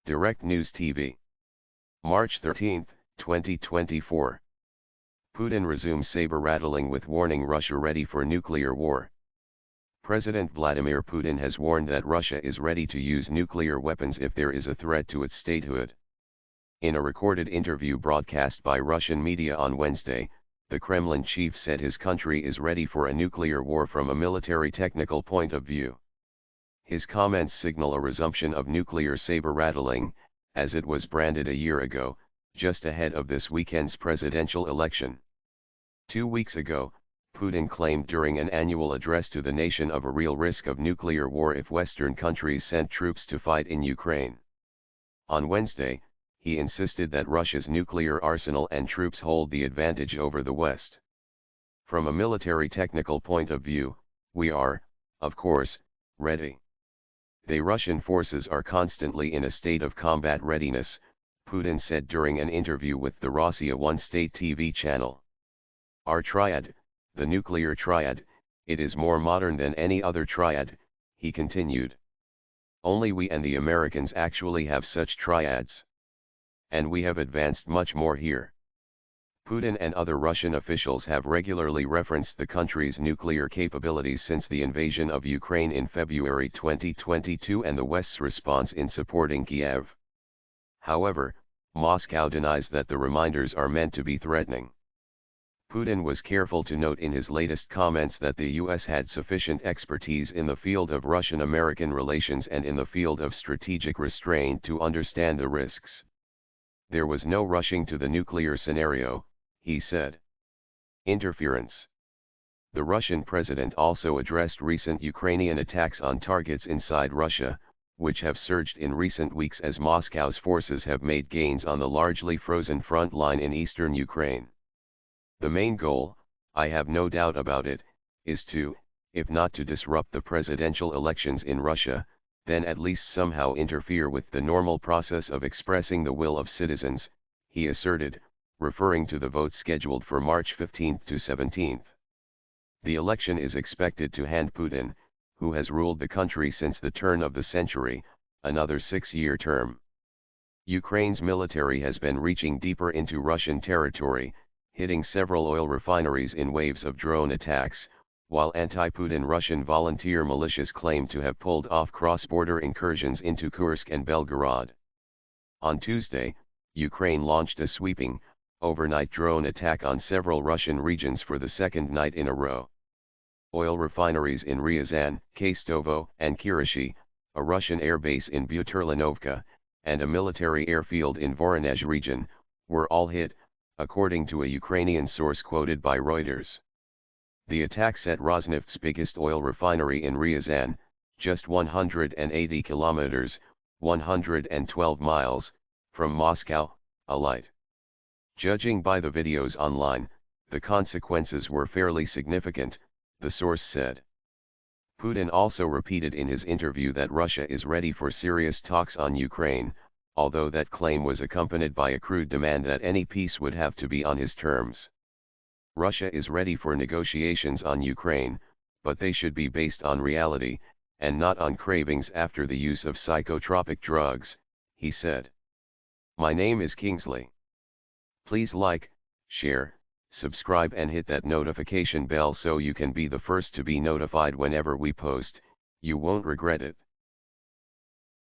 Direct News TV. March 13, 2024. Putin resumes saber rattling with warning Russia ready for nuclear war. President Vladimir Putin has warned that Russia is ready to use nuclear weapons if there is a threat to its statehood. In a recorded interview broadcast by Russian media on Wednesday, the Kremlin chief said his country is ready for a nuclear war from a military technical point of view. His comments signal a resumption of nuclear saber rattling, as it was branded a year ago, just ahead of this weekend's presidential election. 2 weeks ago, Putin claimed during an annual address to the nation of a real risk of nuclear war if Western countries sent troops to fight in Ukraine. On Wednesday, he insisted that Russia's nuclear arsenal and troops hold the advantage over the West. From a military technical point of view, we are, of course, ready. The Russian forces are constantly in a state of combat readiness, Putin said during an interview with the Rossiya One state TV channel. Our triad, the nuclear triad, it is more modern than any other triad, he continued. Only we and the Americans actually have such triads. And we have advanced much more here. Putin and other Russian officials have regularly referenced the country's nuclear capabilities since the invasion of Ukraine in February 2022 and the West's response in supporting Kiev. However, Moscow denies that the reminders are meant to be threatening. Putin was careful to note in his latest comments that the US had sufficient expertise in the field of Russian-American relations and in the field of strategic restraint to understand the risks. There was no rushing to the nuclear scenario, he said. Interference. The Russian president also addressed recent Ukrainian attacks on targets inside Russia, which have surged in recent weeks as Moscow's forces have made gains on the largely frozen front line in eastern Ukraine. The main goal, I have no doubt about it, is to, if not to disrupt the presidential elections in Russia, then at least somehow interfere with the normal process of expressing the will of citizens, he asserted, referring to the vote scheduled for March 15 to 17. The election is expected to hand Putin, who has ruled the country since the turn of the century, another 6-year term. Ukraine's military has been reaching deeper into Russian territory, hitting several oil refineries in waves of drone attacks, while anti-Putin Russian volunteer militias claim to have pulled off cross-border incursions into Kursk and Belgorod. On Tuesday, Ukraine launched a sweeping, overnight drone attack on several Russian regions for the second night in a row. Oil refineries in Ryazan, Khastovo, and Kirishi, a Russian airbase in Buterlanovka, and a military airfield in Voronezh region, were all hit, according to a Ukrainian source quoted by Reuters. The attack set Rosneft's biggest oil refinery in Ryazan, just 180 kilometers, 112 miles, from Moscow, alight. Judging by the videos online, the consequences were fairly significant, the source said. Putin also repeated in his interview that Russia is ready for serious talks on Ukraine, although that claim was accompanied by a crude demand that any peace would have to be on his terms. Russia is ready for negotiations on Ukraine, but they should be based on reality, and not on cravings after the use of psychotropic drugs, he said. My name is Kingsley. Please like, share, subscribe and hit that notification bell so you can be the first to be notified whenever we post, you won't regret it.